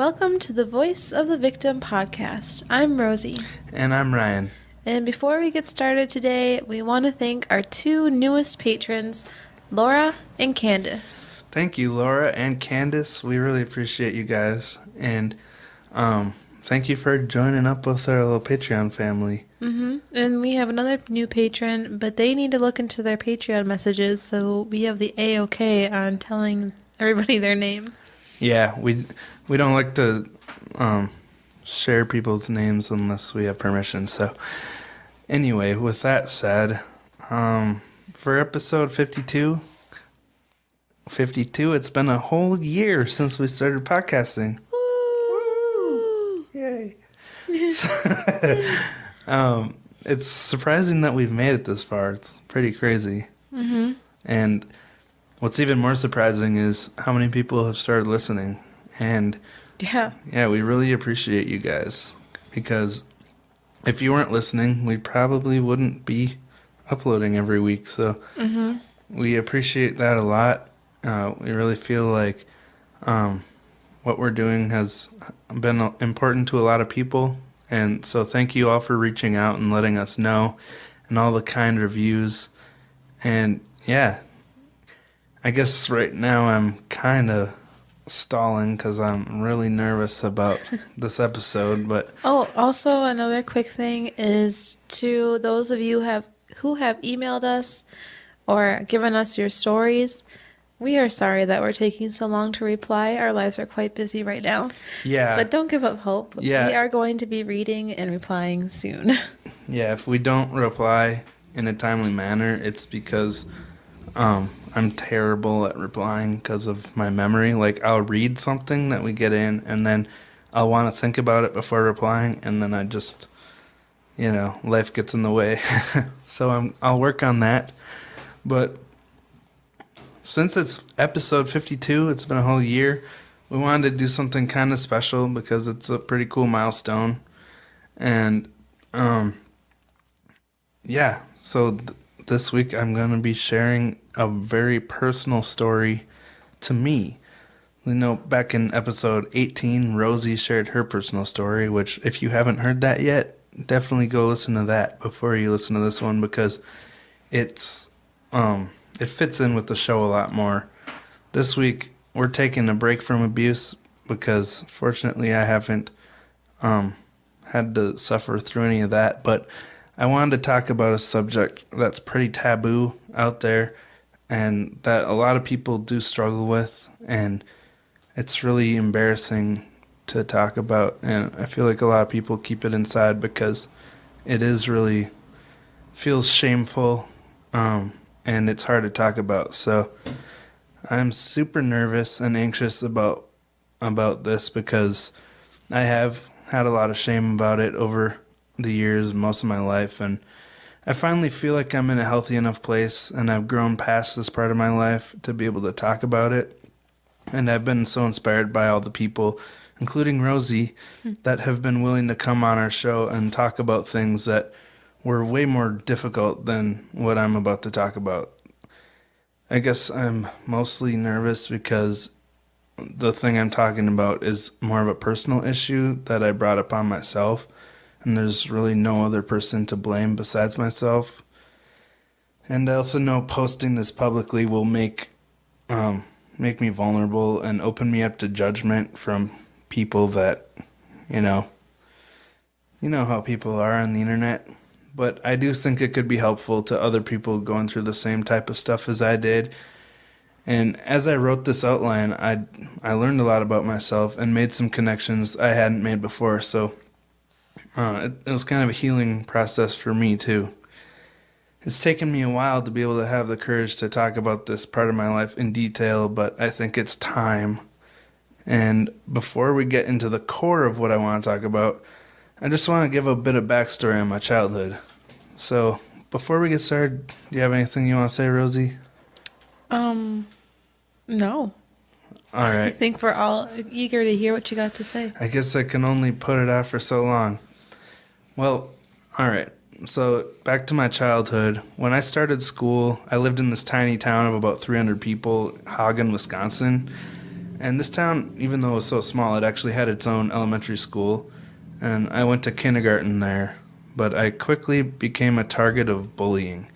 Welcome to the Voice of the Victim podcast. I'm Rosie. And I'm Ryan. And before we get started today, we want to thank our two newest patrons, Laura and Candace. Thank you, Laura and Candace. We really appreciate you guys. And thank you for joining up with our little Patreon family. And we have another new patron, but they need to look into their Patreon messages, so we have the A-OK on telling everybody their name. Yeah, we don't like to share people's names unless we have permission. So anyway, with that said, for episode 52, it's been a whole year since we started podcasting. Woo! Yay. It's surprising that we've made it this far. It's pretty crazy. And what's even more surprising is how many people have started listening. And yeah, we really appreciate you guys, because if you weren't listening, we probably wouldn't be uploading every week. So we appreciate that a lot. We really feel like what we're doing has been important to a lot of people. And so thank you all for reaching out and letting us know, and all the kind reviews. And yeah, I guess right now I'm kind of stalling because I'm really nervous about this episode. But also another quick thing is to those of you who have emailed us or given us your stories. We are sorry that we're taking so long to reply. Our lives are quite busy right now. yeah, But don't give up hope. Yeah. We are going to be reading and replying soon. yeah, if we don't reply in a timely manner, it's because I'm terrible at replying because of my memory. Like, I'll read something that we get in, and then I'll want to think about it before replying, and then I just, life gets in the way. So I'll work on that. But since it's episode 52, it's been a whole year, we wanted to do something kind of special because it's a pretty cool milestone. And so this week I'm going to be sharing a very personal story to me. Back in episode 18, Rosie shared her personal story, which if you haven't heard that yet, definitely go listen to that before you listen to this one, because it fits in with the show a lot more. This week we're taking a break from abuse because fortunately I haven't had to suffer through any of that, but I wanted to talk about a subject that's pretty taboo out there and that a lot of people do struggle with, and it's really embarrassing to talk about, and I feel like a lot of people keep it inside because it is really feels shameful, and it's hard to talk about. So I'm super nervous and anxious about this because I have had a lot of shame about it over the years, most of my life, and I finally feel like I'm in a healthy enough place, and I've grown past this part of my life to be able to talk about it. And I've been so inspired by all the people, including Rosie, that have been willing to come on our show and talk about things that were way more difficult than what I'm about to talk about. I guess I'm mostly nervous because the thing I'm talking about is more of a personal issue that I brought upon myself, and there's really no other person to blame besides myself. And I also know posting this publicly will make me vulnerable and open me up to judgment from people that, you know how people are on the internet. But I do think it could be helpful to other people going through the same type of stuff as I did. And as I wrote this outline, I learned a lot about myself and made some connections I hadn't made before. So it was kind of a healing process for me too. It's taken me a while to be able to have the courage to talk about this part of my life in detail, but I think it's time. And before we get into the core of what I want to talk about, I just want to give a bit of backstory on my childhood. So before we get started, do you have anything you want to say, Rosie? No. All right. I think we're all eager to hear what you got to say. I guess I can only put it off for so long. Well, all right. So back to my childhood. When I started school, I lived in this tiny town of about 300 people, Hagen, Wisconsin. And this town, even though it was so small, it actually had its own elementary school. And I went to kindergarten there. But I quickly became a target of bullying.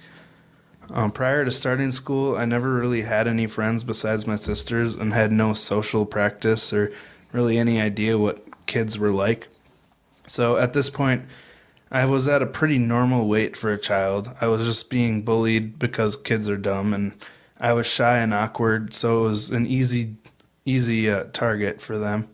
Prior to starting school, I never really had any friends besides my sisters and had no social practice or really any idea what kids were like. So at this point, I was at a pretty normal weight for a child. I was just being bullied because kids are dumb, and I was shy and awkward, so it was an easy target for them.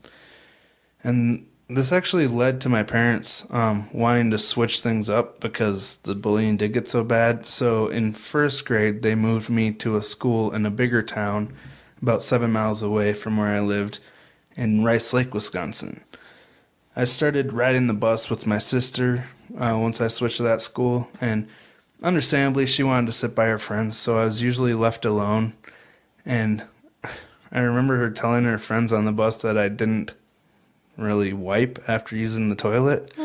And this actually led to my parents wanting to switch things up because the bullying did get so bad. So in first grade, they moved me to a school in a bigger town about 7 miles away from where I lived in Rice Lake, Wisconsin. I started riding the bus with my sister once I switched to that school, and understandably, she wanted to sit by her friends, so I was usually left alone. And I remember her telling her friends on the bus that I didn't really wipe after using the toilet,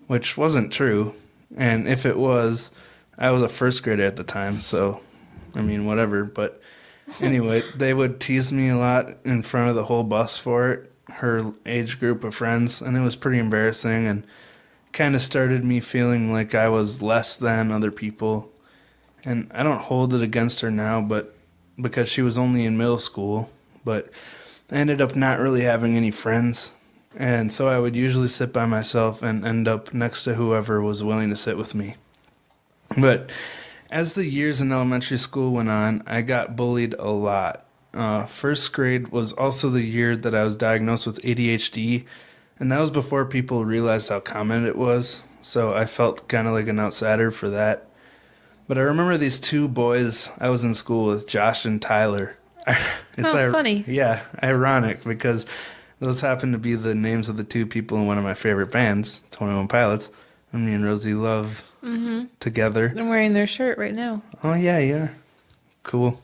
which wasn't true. And if it was, I was a first grader at the time, so I mean, whatever. But anyway, they would tease me a lot in front of the whole bus for it, her age group of friends, and it was pretty embarrassing and kind of started me feeling like I was less than other people. And I don't hold it against her now, but because she was only in middle school, but I ended up not really having any friends. And so I would usually sit by myself and end up next to whoever was willing to sit with me. But as the years in elementary school went on, I got bullied a lot. First grade was also the year that I was diagnosed with ADHD, and that was before people realized how common it was, so I felt kind of like an outsider for that. But I remember these two boys I was in school with, Josh and Tyler. Funny. Yeah, ironic, because those happen to be the names of the two people in one of my favorite bands, 21 Pilots, and me and Rosie love together. I'm wearing their shirt right now. Oh, yeah. Cool.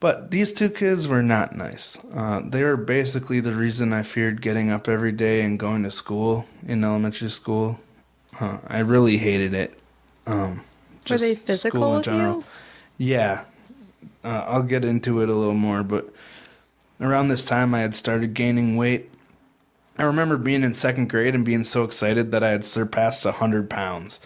But these two kids were not nice. They were basically the reason I feared getting up every day and going to school in elementary school. I really hated it. Were they physical with you? Yeah. I'll get into it a little more, but around this time I had started gaining weight. I remember being in second grade and being so excited that I had surpassed 100 pounds.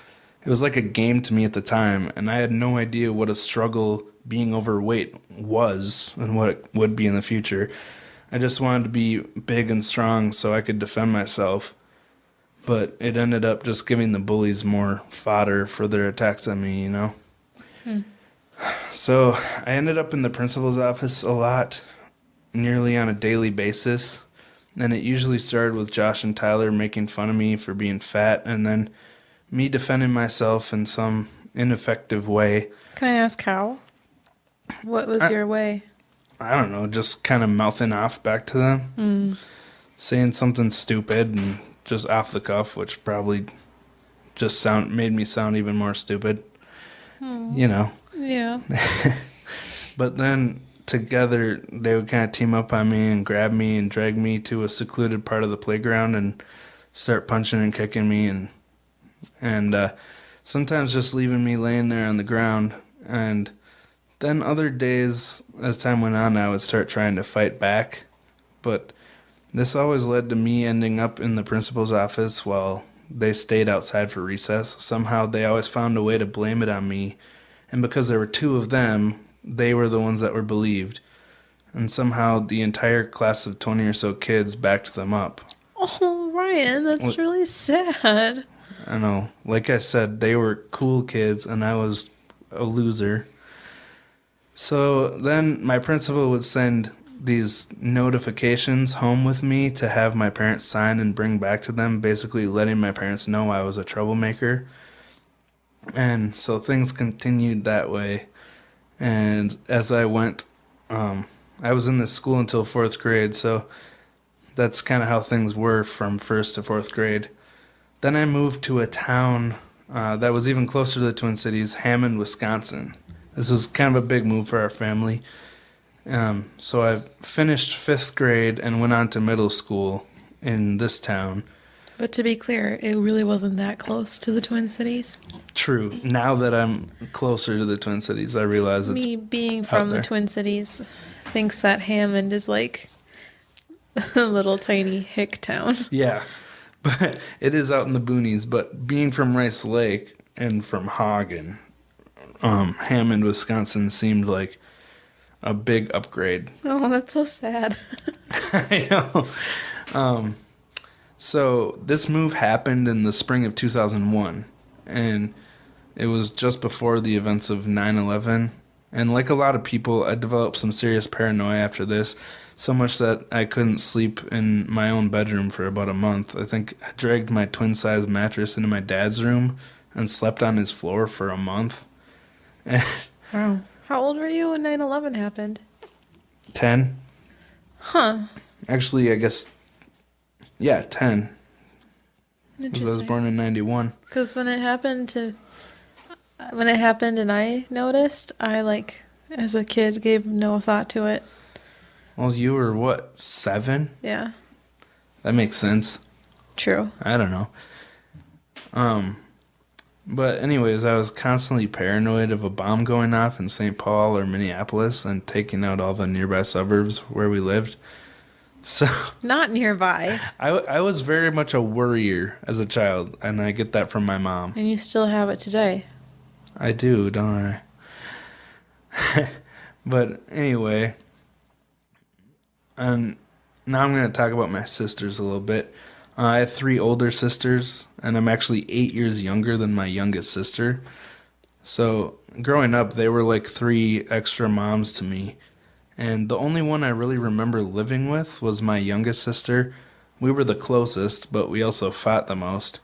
It was like a game to me at the time, and I had no idea what a struggle being overweight was and what it would be in the future. I just wanted to be big and strong so I could defend myself. But it ended up just giving the bullies more fodder for their attacks on me, you know? So I ended up in the principal's office a lot, nearly on a daily basis. And it usually started with Josh and Tyler making fun of me for being fat, and then me defending myself in some ineffective way. Can I ask how? What was your way? I don't know, just kind of mouthing off back to them. Saying something stupid and just off the cuff, which probably just made me sound even more stupid. You know. Yeah. But then together they would kind of team up on me and grab me and drag me to a secluded part of the playground and start punching and kicking me and sometimes just leaving me laying there on the ground. And then other days, as time went on, I would start trying to fight back. But this always led to me ending up in the principal's office while they stayed outside for recess. Somehow they always found a way to blame it on me. And because there were two of them, they were the ones that were believed. And somehow the entire class of 20 or so kids backed them up. Oh, Ryan, that's really sad. I know. Like I said, they were cool kids and I was a loser. So then my principal would send these notifications home with me to have my parents sign and bring back to them, basically letting my parents know I was a troublemaker. And so things continued that way. And as I went, I was in this school until fourth grade, so that's kind of how things were from first to fourth grade. Then I moved to a town that was even closer to the Twin Cities, Hammond, Wisconsin. This was kind of a big move for our family. So I finished fifth grade and went on to middle school in this town. But to be clear, it really wasn't that close to the Twin Cities. True. Now that I'm closer to the Twin Cities, I realize it's me being from out there. the Twin Cities. thinks that Hammond is like a little tiny hick town. Yeah, but it is out in the boonies. But being from Rice Lake and from Hagen, Hammond, Wisconsin seemed like a big upgrade. Oh, that's so sad. I know. So this move happened in the spring of 2001, and it was just before the events of 9/11. And like a lot of people, I developed some serious paranoia after this, so much that I couldn't sleep in my own bedroom for about a month. I think I dragged my twin-size mattress into my dad's room and slept on his floor for a month. Wow. How old were you when 9/11 happened? 10? Huh. Actually, I guess, yeah, 10. Because I was Interesting. born in 91. Because when it happened and I noticed, I like as a kid gave no thought to it. Well, you were, what, 7? Yeah. That makes sense. True. I don't know. But anyways, I was constantly paranoid of a bomb going off in St. Paul or Minneapolis and taking out all the nearby suburbs where we lived. So Not nearby. I was very much a worrier as a child, and I get that from my mom. And you still have it today. I do, don't I? But anyway, and now I'm going to talk about my sisters a little bit. I have 3 older sisters, and I'm actually 8 years younger than my youngest sister. So growing up, they were like 3 extra moms to me. And the only one I really remember living with was my youngest sister. We were the closest, but we also fought the most.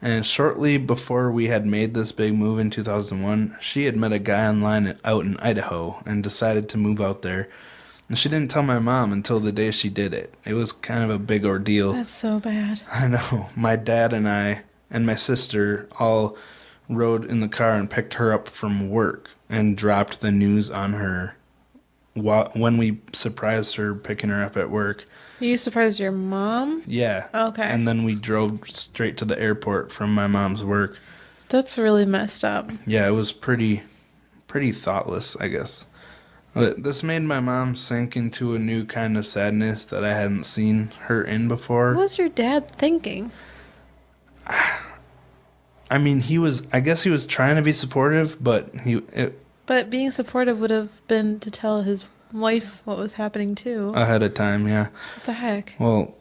And shortly before we had made this big move in 2001, she had met a guy online out in Idaho and decided to move out there. And she didn't tell my mom until the day she did it. It was kind of a big ordeal. That's so bad. I know. My dad and I and my sister all rode in the car and picked her up from work and dropped the news on her when we surprised her picking her up at work. You surprised your mom? Yeah. Okay. And then we drove straight to the airport from my mom's work. That's really messed up. Yeah, it was pretty thoughtless, I guess. But this made my mom sink into a new kind of sadness that I hadn't seen her in before. What was your dad thinking? I mean, I guess he was trying to be supportive, but But being supportive would have been to tell his wife what was happening too. ahead of time, yeah. What the heck? Well,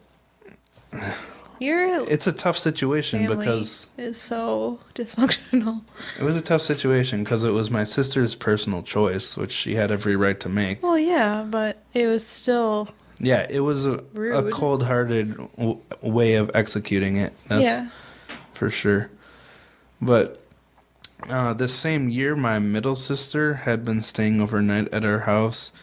Your it's a tough situation family because is so dysfunctional. it was a tough situation because it was my sister's personal choice, which she had every right to make. Well, yeah, but it was still Yeah, it was a rude. cold-hearted way of executing it. That's Yeah. for sure. But this same year, my middle sister had been staying overnight at our house,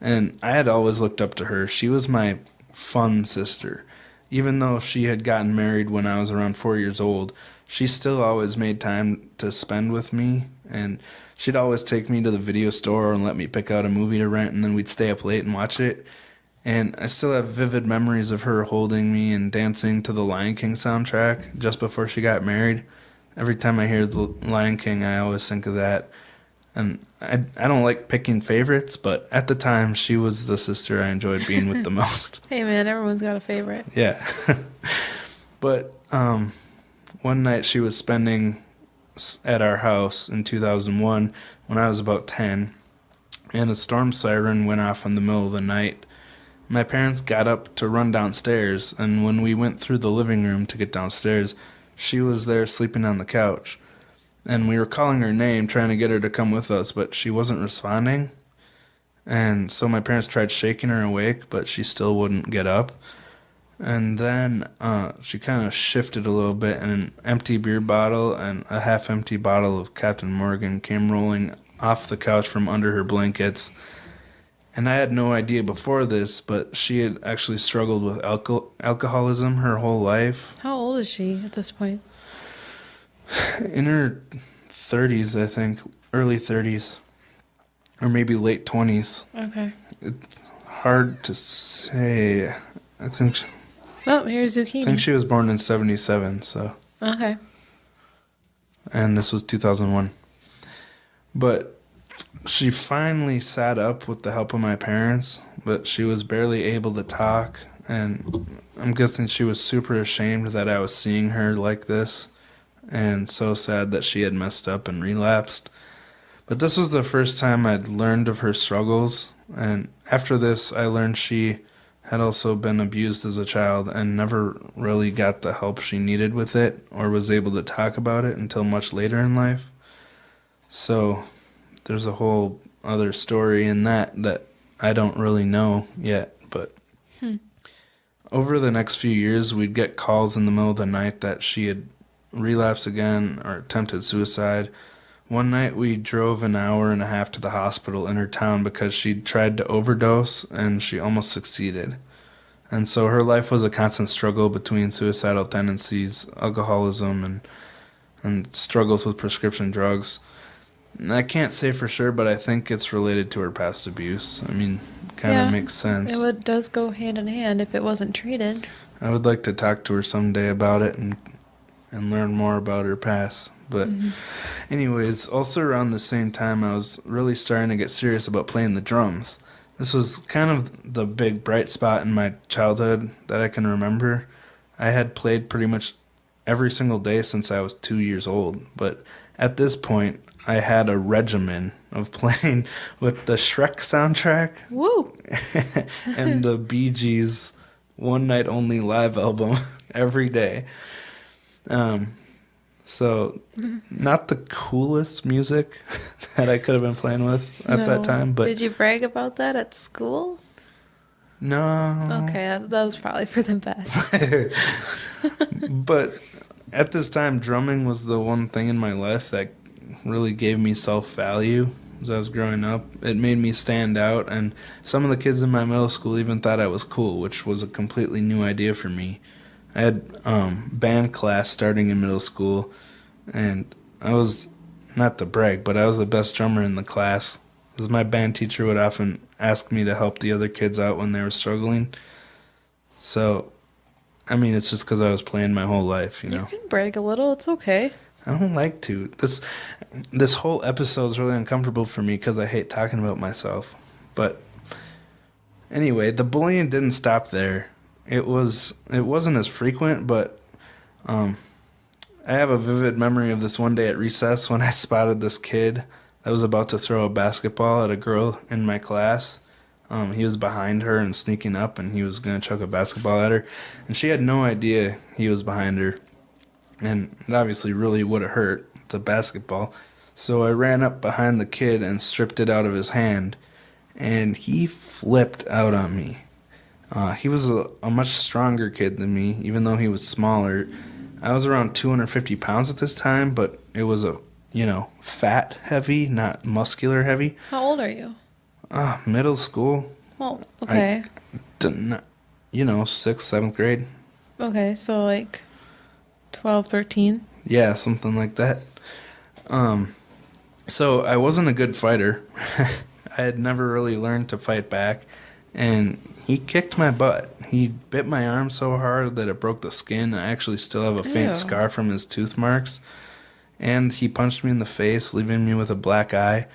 and I had always looked up to her. She was my fun sister. Even though she had gotten married when I was around 4 years old, she still always made time to spend with me, and she'd always take me to the video store and let me pick out a movie to rent, and then we'd stay up late and watch it. And I still have vivid memories of her holding me and dancing to the Lion King soundtrack just before she got married. Every time I hear the Lion King, I always think of that. And I don't like picking favorites, but at the time, she was the sister I enjoyed being with the most. Hey man, everyone's got a favorite. Yeah. But one night she was spending at our house in 2001 when I was about 10, and a storm siren went off in the middle of the night. My parents got up to run downstairs, and when we went through the living room to get downstairs, she was there sleeping on the couch. And we were calling her name, trying to get her to come with us, but she wasn't responding. And so my parents tried shaking her awake, but she still wouldn't get up. And then she kind of shifted a little bit, and an empty beer bottle and a half-empty bottle of Captain Morgan came rolling off the couch from under her blankets. And I had no idea before this, but she had actually struggled with alcoholism her whole life. How old is she at this point? In her 30s, I think. Early 30s. Or maybe late 20s. Okay. It's hard to say. I think Oh, here's zucchini. she was born in 77, so. Okay. And this was 2001. But She finally sat up with the help of my parents, but she was barely able to talk, and I'm guessing she was super ashamed that I was seeing her like this, and so sad that she had messed up and relapsed. But this was the first time I'd learned of her struggles, and after this, I learned she had also been abused as a child and never really got the help she needed with it or was able to talk about it until much later in life. So there's a whole other story in that I don't really know yet, but over the next few years, we'd get calls in the middle of the night that she had relapsed again or attempted suicide. One night we drove an hour and a half to the hospital in her town because she'd tried to overdose and she almost succeeded. And so her life was a constant struggle between suicidal tendencies, alcoholism, and struggles with prescription drugs. And I can't say for sure, but I think it's related to her past abuse. I mean, kind of makes sense. Does go hand in hand if it wasn't treated. I would like to talk to her someday about it and learn more about her past. But anyways, also around the same time, I was really starting to get serious about playing the drums. This was kind of the big bright spot in my childhood that I can remember. I had played pretty much every single day since I was 2 years old, but at this point, I had a regimen of playing with the Shrek soundtrack. Woo! And the Bee Gees One Night Only live album every day. So not the coolest music that I could have been playing with at that time, but did you brag about that at school? no. Okay, that was probably for the best. But at this time, drumming was the one thing in my life that really gave me self-value as I was growing up. It made me stand out, and some of the kids in my middle school even thought I was cool, which was a completely new idea for me. I had band class starting in middle school, and I was, not to brag, but I was the best drummer in the class, because my band teacher would often ask me to help the other kids out when they were struggling. So, I mean, it's just because I was playing my whole life, you know. You can brag a little, it's okay. I don't like to. This whole episode is really uncomfortable for me because I hate talking about myself. But anyway, the bullying didn't stop there. It wasn't as frequent, but I have a vivid memory of this one day at recess when I spotted this kid that was about to throw a basketball at a girl in my class. He was behind her and sneaking up, and he was going to chuck a basketball at her. And she had no idea he was behind her. And it obviously really would have hurt. It's a basketball. So I ran up behind the kid and stripped it out of his hand. And he flipped out on me. He was a much stronger kid than me, even though he was smaller. I was around 250 pounds at this time, but it was fat heavy, not muscular heavy. How old are you? Middle school. Oh, okay. Sixth, 7th grade. Okay, so like 12, 13. Yeah, something like that. So I wasn't a good fighter. I had never really learned to fight back, and he kicked my butt. He bit my arm so hard that it broke the skin. I actually still have a faint scar from his tooth marks. And he punched me in the face, leaving me with a black eye.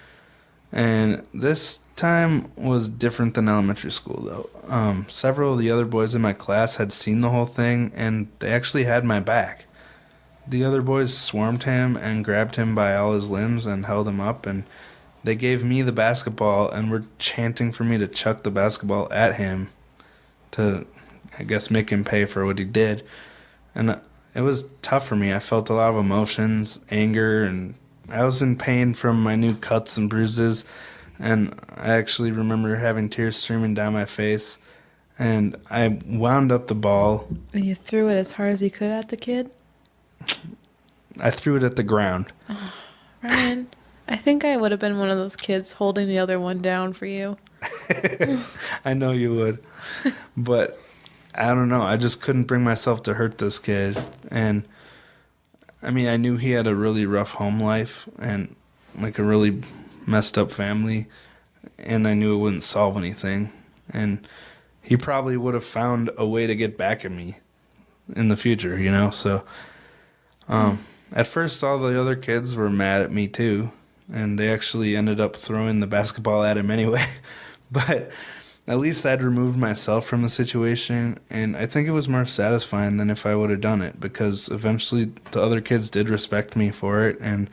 And this time was different than elementary school, though. Several of the other boys in my class had seen the whole thing, and they actually had my back. The other boys swarmed him and grabbed him by all his limbs and held him up, and they gave me the basketball and were chanting for me to chuck the basketball at him to, I guess, make him pay for what he did. And it was tough for me. I felt a lot of emotions, anger, and I was in pain from my new cuts and bruises. And I actually remember having tears streaming down my face. And I wound up the ball. And you threw it as hard as you could at the kid? I threw it at the ground. Oh, Ryan, I think I would have been one of those kids holding the other one down for you. I know you would. But I don't know. I just couldn't bring myself to hurt this kid. And I mean, I knew he had a really rough home life and like a really messed up family. And I knew it wouldn't solve anything. And he probably would have found a way to get back at me in the future, So at first, all the other kids were mad at me too. and they actually ended up throwing the basketball at him anyway. But at least I'd removed myself from the situation, and I think it was more satisfying than if I would have done it, because eventually the other kids did respect me for it, and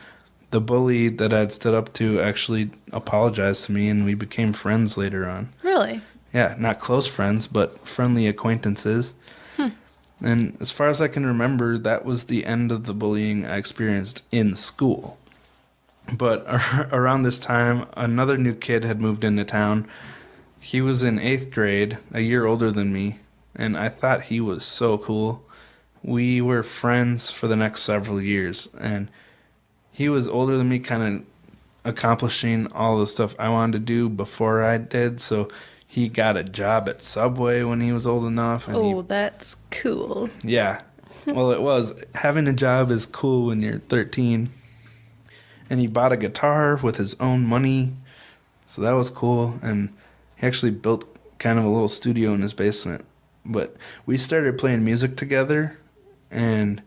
the bully that I'd stood up to actually apologized to me, and we became friends later on. Really? Yeah, not close friends, but friendly acquaintances. And as far as I can remember, that was the end of the bullying I experienced in school. But around this time, another new kid had moved into town. He was in 8th grade, a year older than me, and I thought he was so cool. We were friends for the next several years, and he was older than me, kind of accomplishing all the stuff I wanted to do before I did, so he got a job at Subway when he was old enough. And That's cool. yeah. Well, it was. Having a job is cool when you're 13. And he bought a guitar with his own money, so that was cool. And he actually built kind of a little studio in his basement. But we started playing music together, and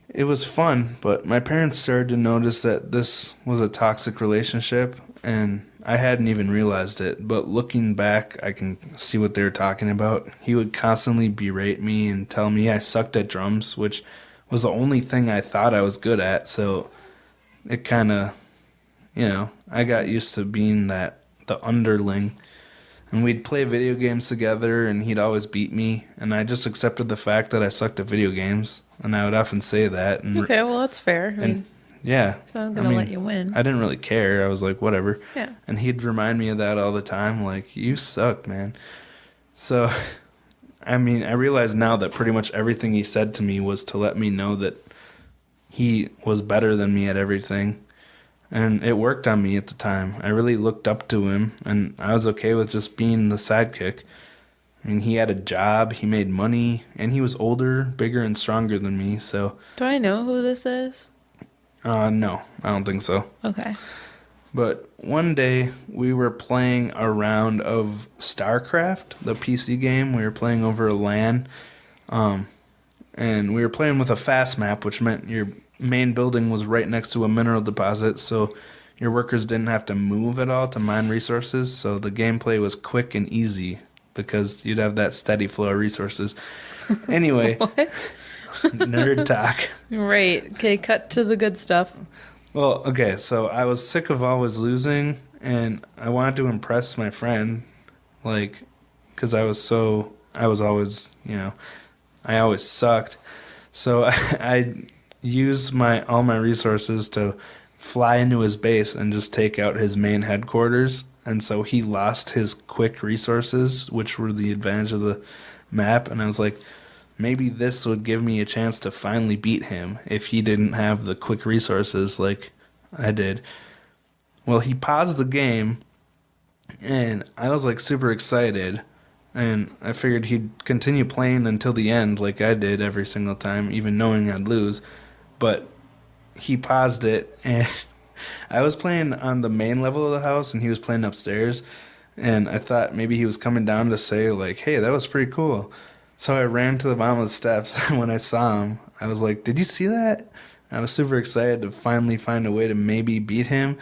it was fun. But my parents started to notice that this was a toxic relationship, and I hadn't even realized it. But looking back, I can see what they were talking about. He would constantly berate me and tell me I sucked at drums, which was the only thing I thought I was good at. So it kind of, I got used to being the underling. And we'd play video games together, and he'd always beat me. And I just accepted the fact that I sucked at video games. And I would often say that. And, Okay, well, that's fair. I mean, yeah. so I'm going to let you win. I didn't really care. I was like, whatever. Yeah. And he'd remind me of that all the time. Like, you suck, man. So, I realize now that pretty much everything he said to me was to let me know that he was better than me at everything. And it worked on me at the time. I really looked up to him, and I was okay with just being the sidekick. He had a job, he made money, and he was older, bigger, and stronger than me, so... Do I know who this is? No, I don't think so. Okay. But one day, we were playing a round of StarCraft, the PC game. We were playing over a LAN, and we were playing with a fast map, which meant your main building was right next to a mineral deposit, so your workers didn't have to move at all to mine resources, so the gameplay was quick and easy, because you'd have that steady flow of resources. Anyway, What? nerd talk. Right. Okay, cut to the good stuff. Well, okay, so I was sick of always losing, and I wanted to impress my friend, because I was always, I always sucked. So I used all my resources to fly into his base and just take out his main headquarters, and so he lost his quick resources, which were the advantage of the map, and I was like, maybe this would give me a chance to finally beat him if he didn't have the quick resources like I did. Well, he paused the game, and I was super excited, and I figured he'd continue playing until the end like I did every single time, even knowing I'd lose. But he paused it, and I was playing on the main level of the house, and he was playing upstairs, and I thought maybe he was coming down to say, hey, that was pretty cool. So I ran to the bottom of the steps, and when I saw him, I was like, did you see that? I was super excited to finally find a way to maybe beat him,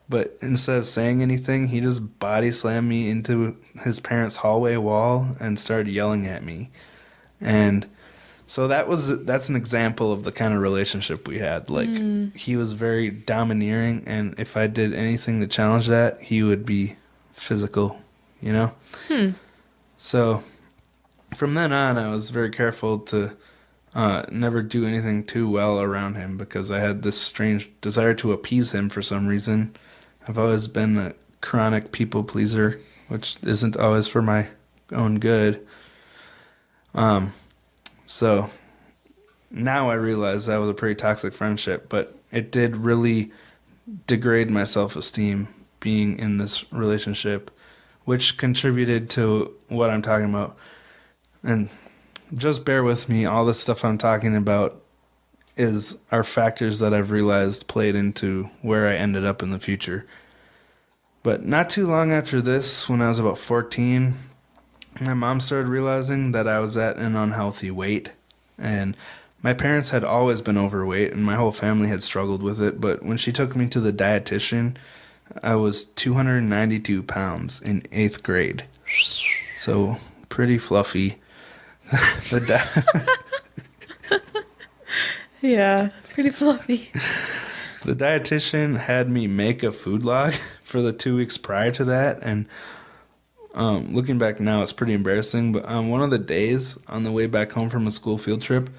but instead of saying anything, he just body slammed me into his parents' hallway wall and started yelling at me. And so that's an example of the kind of relationship we had. He was very domineering, and if I did anything to challenge that, he would be physical, So from then on, I was very careful to never do anything too well around him, because I had this strange desire to appease him for some reason. I've always been a chronic people pleaser, which isn't always for my own good. So now I realize that was a pretty toxic friendship, but it did really degrade my self-esteem being in this relationship, which contributed to what I'm talking about. And just bear with me, all this stuff I'm talking about are factors that I've realized played into where I ended up in the future. But not too long after this, when I was about 14, my mom started realizing that I was at an unhealthy weight, and My parents had always been overweight, and my whole family had struggled with it, but when she took me to the dietitian, I was 292 pounds in 8th grade. So, pretty fluffy. Yeah, pretty fluffy. The dietitian had me make a food log for the 2 weeks prior to that, and looking back now, it's pretty embarrassing, but on one of the days on the way back home from a school field trip,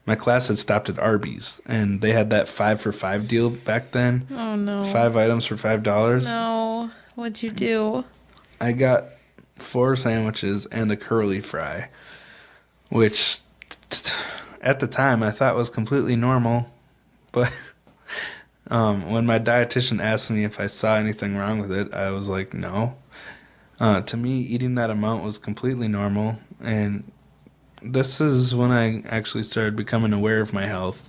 my class had stopped at Arby's, and they had that 5 for 5 deal back then. Oh, no. 5 items for $5. No. What'd you do? I got 4 sandwiches and a curly fry, which at the time I thought was completely normal, but when my dietitian asked me if I saw anything wrong with it, I was like, no. To me, eating that amount was completely normal, and this is when I actually started becoming aware of my health.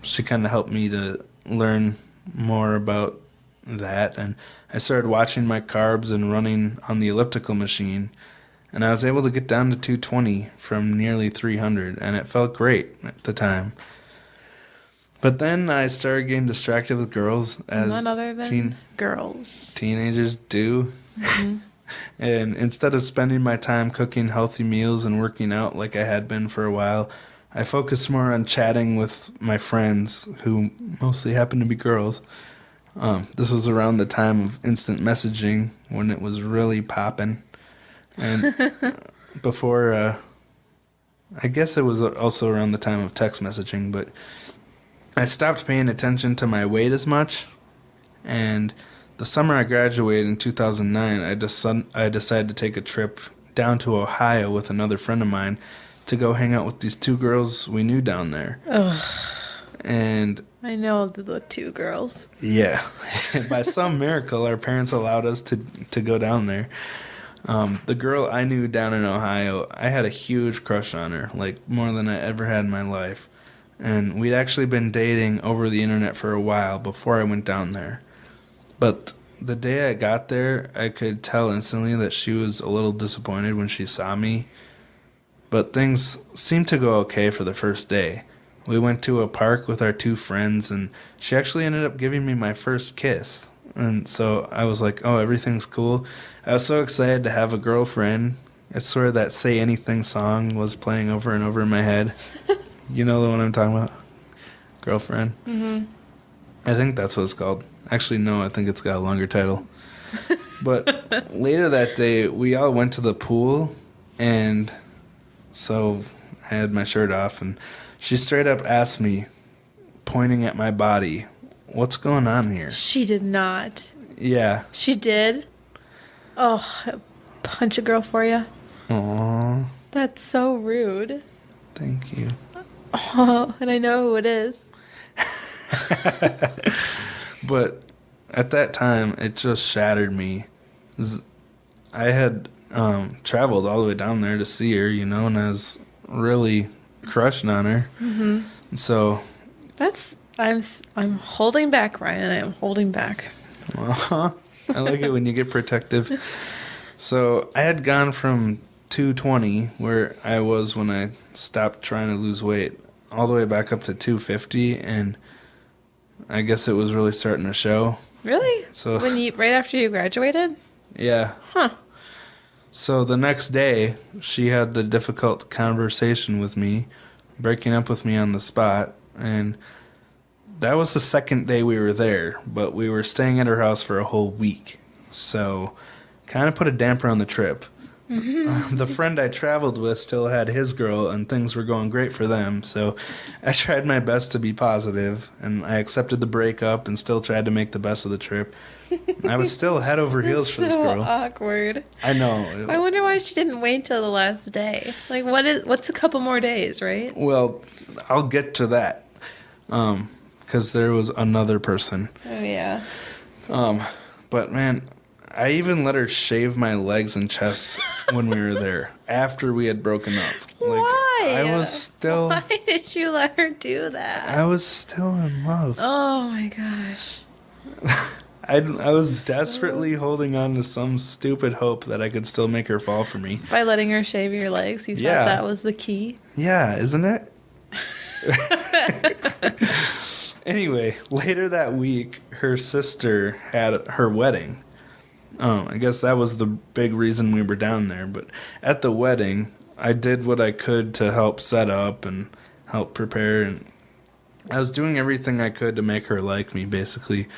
She kind of helped me to learn more about that, and I started watching my carbs and running on the elliptical machine, and I was able to get down to 220 from nearly 300, and it felt great at the time. But then I started getting distracted with girls, as None other than girls. teenagers do. Mm-hmm. And instead of spending my time cooking healthy meals and working out like I had been for a while, I focused more on chatting with my friends, who mostly happened to be girls. This was around the time of instant messaging, when it was really popping. And before, I guess it was also around the time of text messaging, but I stopped paying attention to my weight as much. And the summer I graduated in 2009, I decided to take a trip down to Ohio with another friend of mine to go hang out with these 2 girls we knew down there. Ugh. And I know the 2 girls. yeah, by some miracle, our parents allowed us to go down there. The girl I knew down in Ohio, I had a huge crush on her, like more than I ever had in my life. And we'd actually been dating over the internet for a while before I went down there. But the day I got there, I could tell instantly that she was a little disappointed when she saw me. But things seemed to go okay for the first day. We went to a park with our 2 friends, and she actually ended up giving me my first kiss. And so I was like, oh, everything's cool. I was so excited to have a girlfriend. I swear that Say Anything song was playing over and over in my head. You know the one I'm talking about? Girlfriend? Mm-hmm. I think that's what it's called. Actually, no, I think it's got a longer title. But later that day, we all went to the pool, and so I had my shirt off, and she straight up asked me, pointing at my body, what's going on here? She did not. Yeah. She did? Oh, I'll punch a girl for you. Aww. That's so rude. Thank you. Oh, and I know who it is. But at that time, it just shattered me. I had traveled all the way down there to see her, you know, and I was really crushing on her. Mm-hmm. So I'm holding back, Ryan. I am holding back. I like it when you get protective. So I had gone from 220, where I was when I stopped trying to lose weight, all the way back up to 250, and I guess it was really starting to show. Really? So right after you graduated? Yeah. Huh. So the next day, she had the difficult conversation with me, breaking up with me on the spot, and that was the second day we were there, but we were staying at her house for a whole week, so kind of put a damper on the trip. The friend I traveled with still had his girl, and things were going great for them, so I tried my best to be positive, and I accepted the breakup and still tried to make the best of the trip. I was still head over heels for this girl. So awkward. I know. I wonder why she didn't wait till the last day. Like, what's a couple more days, right? Well, I'll get to that, because there was another person. Oh, yeah. But man, I even let her shave my legs and chest when we were there, after we had broken up. Why? I was still... Why did you let her do that? I was still in love. Oh, my gosh. I was desperately holding on to some stupid hope that I could still make her fall for me. By letting her shave your legs, you thought that was the key? Yeah, isn't it? Anyway, later that week, her sister had her wedding. I guess that was the big reason we were down there. But at the wedding, I did what I could to help set up and help prepare. And I was doing everything I could to make her like me, basically.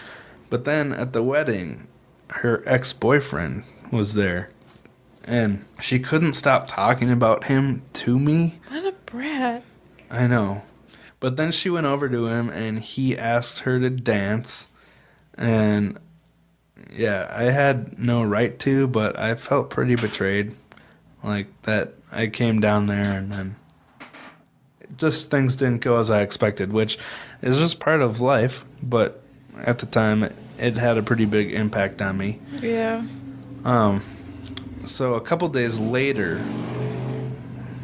But then at the wedding, her ex-boyfriend was there. And she couldn't stop talking about him to me. What a brat. I know. But then she went over to him and he asked her to dance. And yeah, I had no right to, but I felt pretty betrayed. Like that I came down there and then just things didn't go as I expected, which is just part of life. But at the time, it had a pretty big impact on me. Yeah. So a couple days later,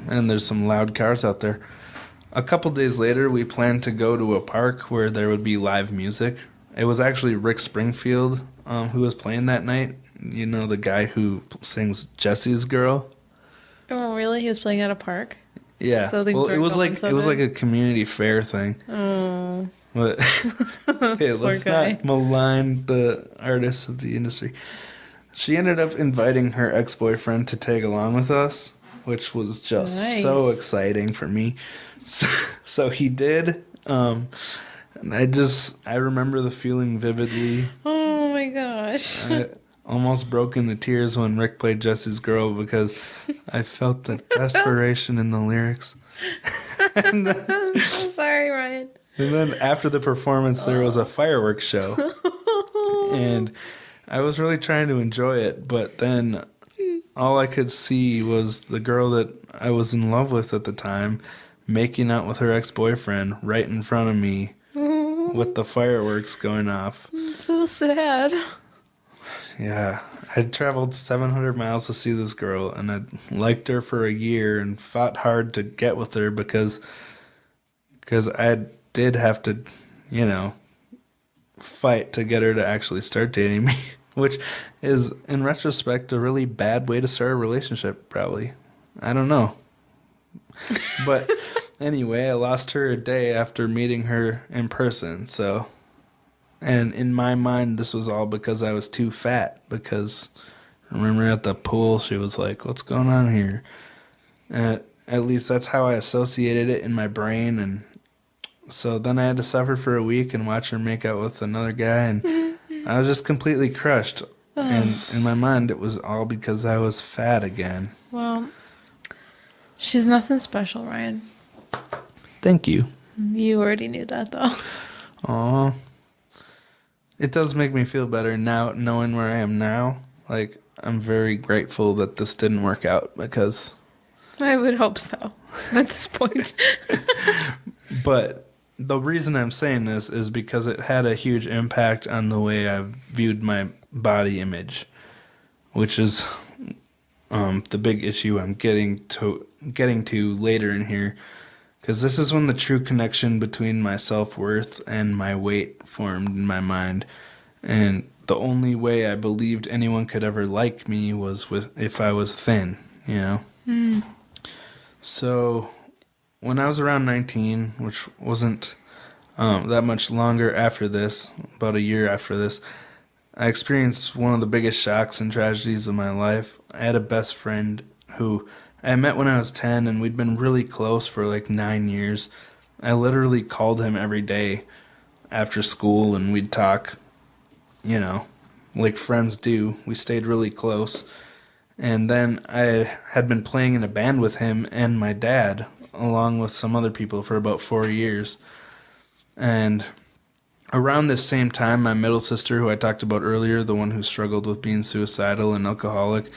and there's some loud cars out there. A couple days later, we planned to go to a park where there would be live music. It was actually Rick Springfield who was playing that night. You know, the guy who sings Jesse's Girl. Oh, really? He was playing at a park? Yeah. So things well, were it was going like so it was good? like a community fair thing. Oh. But hey, let's guy. not malign the artists of the industry. She ended up inviting her ex-boyfriend to tag along with us, which was just so Nice. exciting for me. So he did. And I remember the feeling vividly. Oh my gosh. I almost broke into tears when Rick played Jesse's Girl because I felt the desperation in the lyrics. and, then, I'm so sorry, Ryan. and then after the performance, there was a fireworks show. And I was really trying to enjoy it, but then all I could see was the girl that I was in love with at the time making out with her ex-boyfriend right in front of me with the fireworks going off. So sad. Yeah, I'd traveled 700 miles to see this girl, and I'd liked her for a year and fought hard to get with her because I did have to, fight to get her to actually start dating me, which is, in retrospect, a really bad way to start a relationship, probably. I don't know. But anyway, I lost her a day after meeting her in person, so... And in my mind, this was all because I was too fat. Because remember at the pool, she was like, "What's going on here?" At least that's how I associated it in my brain. And so then I had to suffer for a week and watch her make out with another guy. And I was just completely crushed. And in my mind, it was all because I was fat again. Well, she's nothing special, Ryan. Thank you. You already knew that, though. Aw. It does make me feel better now, knowing where I am now. Like, I'm very grateful that this didn't work out because... I would hope so at this point. But the reason I'm saying this is because it had a huge impact on the way I viewed my body image, which is the big issue I'm getting to later in here. Because this is when the true connection between my self-worth and my weight formed in my mind. And the only way I believed anyone could ever like me was if I was thin, So when I was around 19, which wasn't that much longer after this, about a year after this, I experienced one of the biggest shocks and tragedies of my life. I had a best friend who... I met when I was 10, and we'd been really close for like 9 years. I literally called him every day after school, and we'd talk, like friends do. We stayed really close. And then I had been playing in a band with him and my dad, along with some other people, for about 4 years. And around this same time, my middle sister, who I talked about earlier, the one who struggled with being suicidal and alcoholic,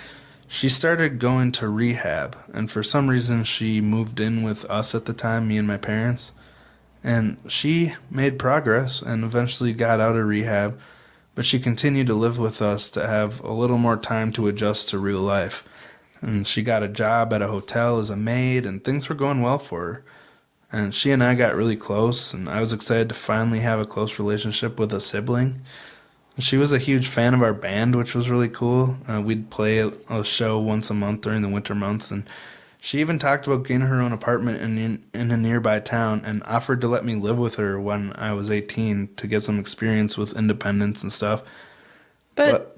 she started going to rehab, and for some reason she moved in with us at the time, me and my parents, and she made progress and eventually got out of rehab, but she continued to live with us to have a little more time to adjust to real life. And she got a job at a hotel as a maid, and things were going well for her. And she and I got really close, and I was excited to finally have a close relationship with a sibling. She was a huge fan of our band, which was really cool. We'd play a show once a month during the winter months, and She even talked about getting her own apartment in a nearby town and offered to let me live with her when I was 18 to get some experience with independence and stuff. But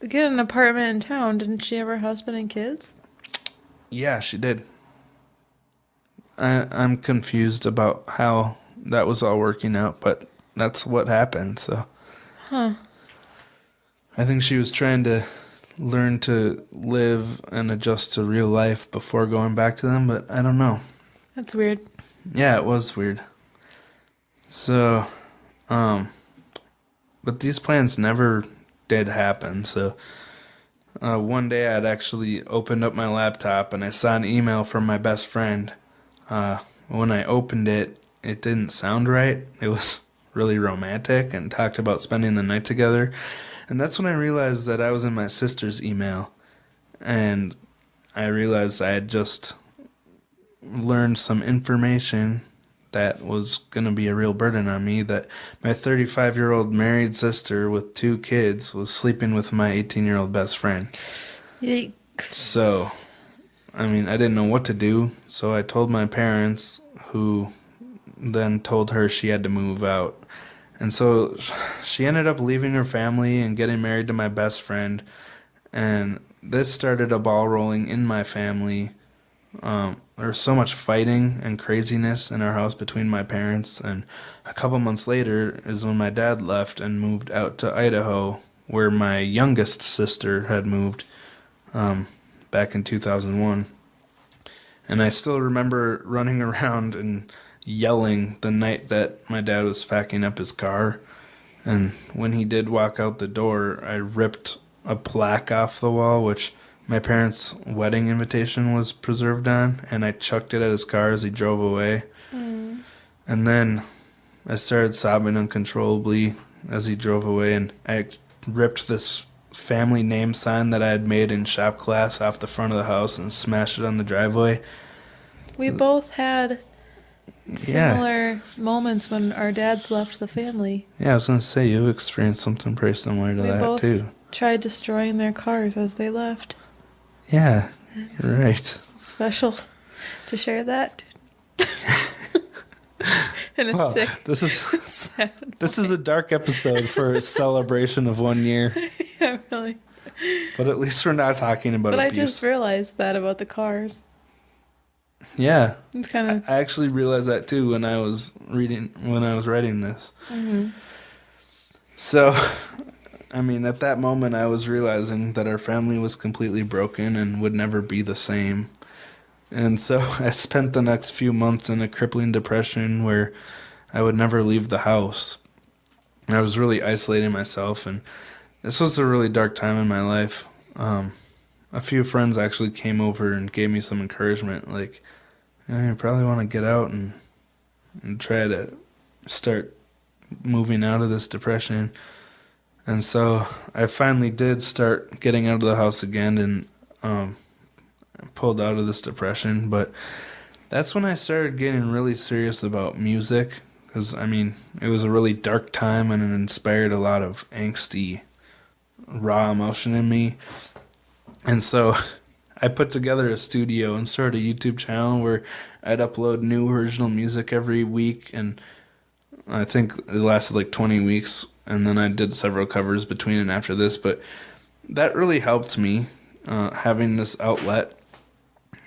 get an apartment in town. Didn't she have her husband and kids? Yeah, she did. I'm confused about how that was all working out, but that's what happened, so. Huh. I think she was trying to learn to live and adjust to real life before going back to them, but I don't know. That's weird. Yeah, it was weird. So, but these plans never did happen, so one day I'd actually opened up my laptop and I saw an email from my best friend. When I opened it, it didn't sound right. It was really romantic and talked about spending the night together. And that's when I realized that I was in my sister's email. And I realized I had just learned some information that was going to be a real burden on me, that my 35-year-old married sister with 2 kids was sleeping with my 18-year-old best friend. Yikes. So, I mean, I didn't know what to do, so I told my parents, who then told her she had to move out. And so she ended up leaving her family and getting married to my best friend, and this started a ball rolling in my family. There was so much fighting and craziness in our house between my parents, and a couple months later is when my dad left and moved out to Idaho, where my youngest sister had moved back in 2001. And I still remember running around and yelling the night that my dad was packing up his car. And when he did walk out the door, I ripped a plaque off the wall, which my parents' wedding invitation was preserved on, and I chucked it at his car as he drove away. And then I started sobbing uncontrollably as he drove away, and I ripped this family name sign that I had made in shop class off the front of the house and smashed it on the driveway. We both had similar moments when our dads left the family. Yeah, I was going to say, you experienced something pretty similar to We that, both too. tried destroying their cars as they left. Yeah, you're right. Special to share that. In a Wow, sick, this sad is a dark episode for a celebration of 1 year, yeah, really. but at least we're not talking about But I abuse. just realized that about the cars. Yeah, It's kind of. I actually realized that too when I was writing this. Mm-hmm. So, I mean, at that moment, I was realizing that our family was completely broken and would never be the same. And so I spent the next few months in a crippling depression where I would never leave the house. And I was really isolating myself, and this was a really dark time in my life. A few friends actually came over and gave me some encouragement, like, you probably want to get out and try to start moving out of this depression. And so I finally did start getting out of the house again and pulled out of this depression. But that's when I started getting really serious about music, because, I mean, it was a really dark time and it inspired a lot of angsty, raw emotion in me. And so I put together a studio and started a YouTube channel where I'd upload new original music every week, and I think it lasted like 20 weeks, and then I did several covers between and after this, but that really helped me, having this outlet,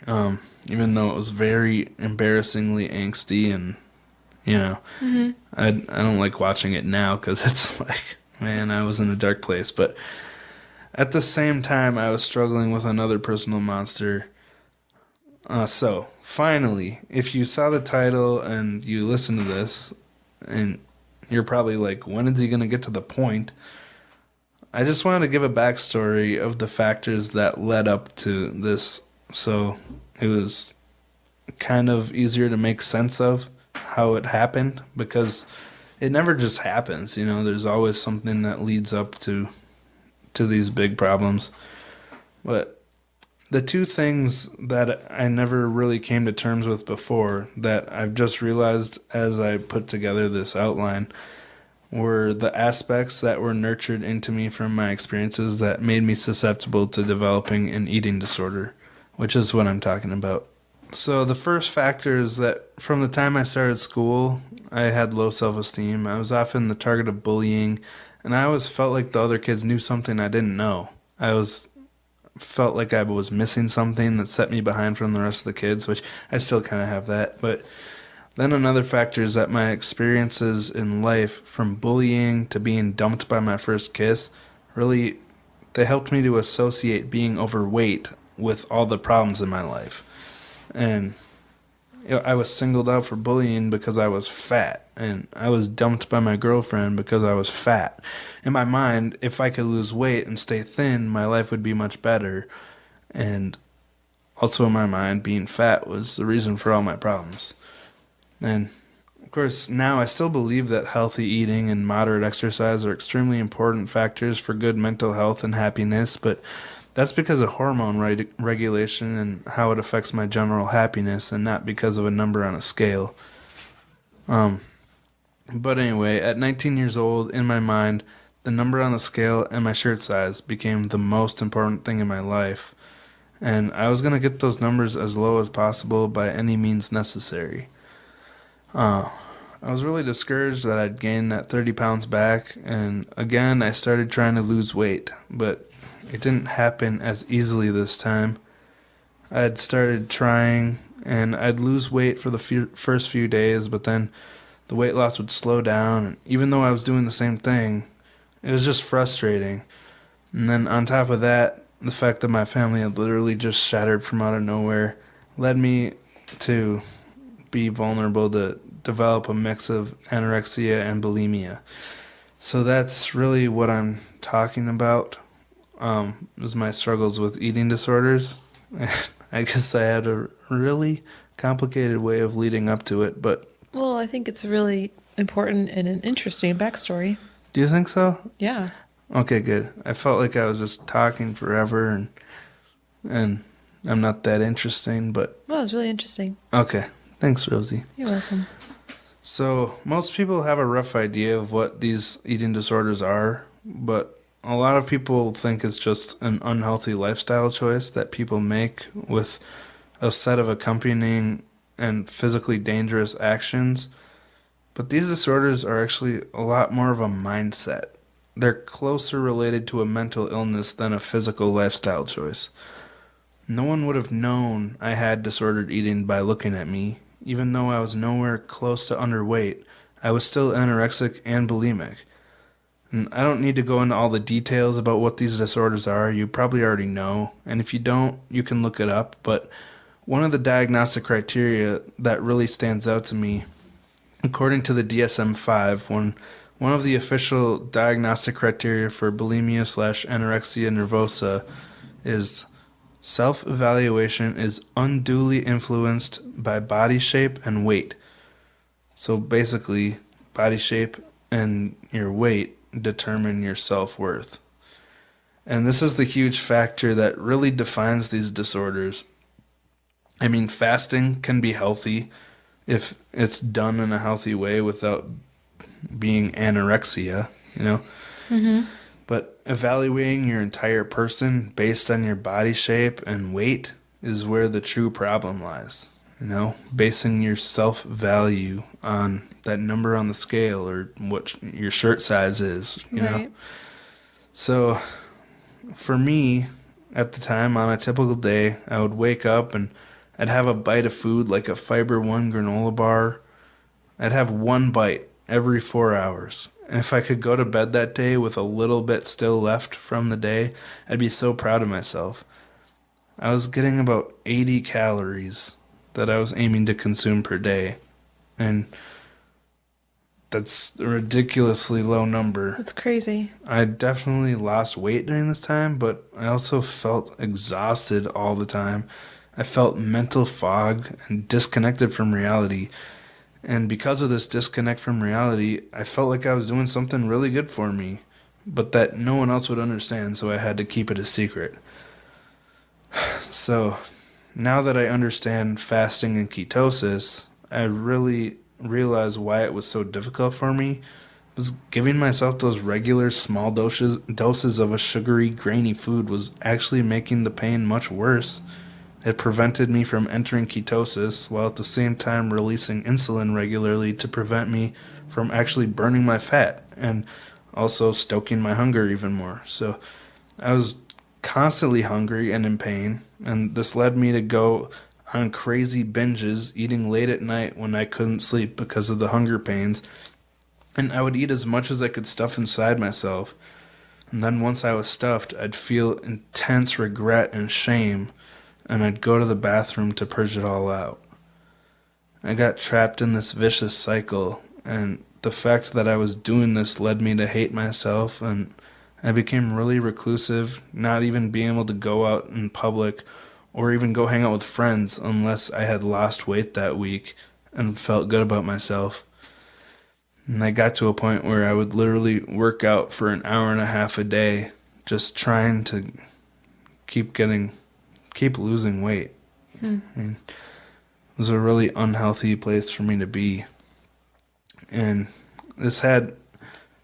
even though it was very embarrassingly angsty, and, you know, Mm-hmm. I don't like watching it now because it's like, man, I was in a dark place, but at the same time, I was struggling with another personal monster. So, finally, if you saw the title and you listened to this, and you're probably like, when is he going to get to the point? I just wanted to give a backstory of the factors that led up to this, so it was kind of easier to make sense of how it happened, because it never just happens, you know, there's always something that leads up to these big problems. But the two things that I never really came to terms with before, that I've just realized as I put together this outline, were the aspects that were nurtured into me from my experiences that made me susceptible to developing an eating disorder, which is what I'm talking about So the first factor is that from the time I started school, I had low self-esteem. I was often the target of bullying, and I always felt like the other kids knew something I didn't know. I was felt like I was missing something that set me behind from the rest of the kids, which I still kind of have that. But then another factor is that my experiences in life, from bullying to being dumped by my first kiss, really they helped me to associate being overweight with all the problems in my life. And I was singled out for bullying because I was fat, and I was dumped by my girlfriend because I was fat. In my mind, if I could lose weight and stay thin, my life would be much better. And also in my mind, being fat was the reason for all my problems. And of course, now I still believe that healthy eating and moderate exercise are extremely important factors for good mental health and happiness, but that's because of hormone regulation and how it affects my general happiness, and not because of a number on a scale. Um, but anyway, at 19 years old, in my mind, the number on the scale and my shirt size became the most important thing in my life, and I was going to get those numbers as low as possible by any means necessary. I was really discouraged that I'd gained that 30 pounds back, and again, I started trying to lose weight, but it didn't happen as easily this time. I had started trying, and I'd lose weight for the first few days, but then the weight loss would slow down, and even though I was doing the same thing, it was just frustrating. And then on top of that, the fact that my family had literally just shattered from out of nowhere led me to be vulnerable to develop a mix of anorexia and bulimia. So that's really what I'm talking about. Was my struggles with eating disorders. I guess I had a really complicated way of leading up to it, but Well, I think it's really important and an interesting backstory. do you think so? Yeah. Okay, good. I felt like I was just talking forever, and I'm not that interesting, but Well, it's really interesting. okay. Thanks, Rosie. You're welcome. So, most people have a rough idea of what these eating disorders are, but a lot of people think it's just an unhealthy lifestyle choice that people make with a set of accompanying and physically dangerous actions. But these disorders are actually a lot more of a mindset. They're closer related to a mental illness than a physical lifestyle choice. No one would have known I had disordered eating by looking at me. Even though I was nowhere close to underweight, I was still anorexic and bulimic. And I don't need to go into all the details about what these disorders are. You probably already know. And if you don't, you can look it up. But one of the diagnostic criteria that really stands out to me, according to the DSM-5, one of the official diagnostic criteria for bulimia/anorexia nervosa is self-evaluation is unduly influenced by body shape and weight. So basically, body shape and your weight determine your self-worth. And this is the huge factor that really defines these disorders. I mean, fasting can be healthy if it's done in a healthy way without being anorexia, you know? Mm-hmm. But evaluating your entire person based on your body shape and weight is where the true problem lies. You know, basing your self-value on that number on the scale or what your shirt size is, you know. So for me, at the time, on a typical day, I would wake up and I'd have a bite of food like a Fiber One granola bar. I'd have one bite every 4 hours. And if I could go to bed that day with a little bit still left from the day, I'd be so proud of myself. I was getting about 80 calories that I was aiming to consume per day. And that's a ridiculously low number. That's crazy. I definitely lost weight during this time, but I also felt exhausted all the time. I felt mental fog and disconnected from reality. And because of this disconnect from reality, I felt like I was doing something really good for me, but that no one else would understand, so I had to keep it a secret. So, now that I understand fasting and ketosis, I really realize why it was so difficult for me. Was giving myself those regular small doses of a sugary, grainy food was actually making the pain much worse. It prevented me from entering ketosis while at the same time releasing insulin regularly to prevent me from actually burning my fat and also stoking my hunger even more. So I was constantly hungry and in pain, and this led me to go on crazy binges, eating late at night when I couldn't sleep because of the hunger pains. And I would eat as much as I could stuff inside myself. And then once I was stuffed, I'd feel intense regret and shame, and I'd go to the bathroom to purge it all out. I got trapped in this vicious cycle, and the fact that I was doing this led me to hate myself, and I became really reclusive, not even being able to go out in public or even go hang out with friends unless I had lost weight that week and felt good about myself. And I got to a point where I would literally work out for an hour and a half a day just trying to keep losing weight. I mean, it was a really unhealthy place for me to be. And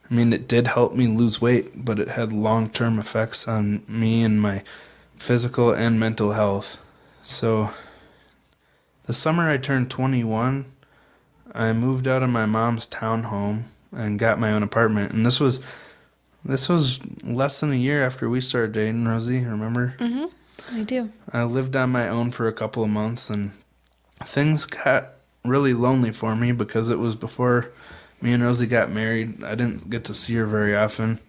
it did help me lose weight, but it had long-term effects on me and my physical and mental health. So the summer I turned 21, I moved out of my mom's townhome and got my own apartment. And this was less than a year after we started dating, Rosie, remember? Mm-hmm. I do. I lived on my own for a couple of months, and things got really lonely for me because it was before me and Rosie got married. I didn't get to see her very often.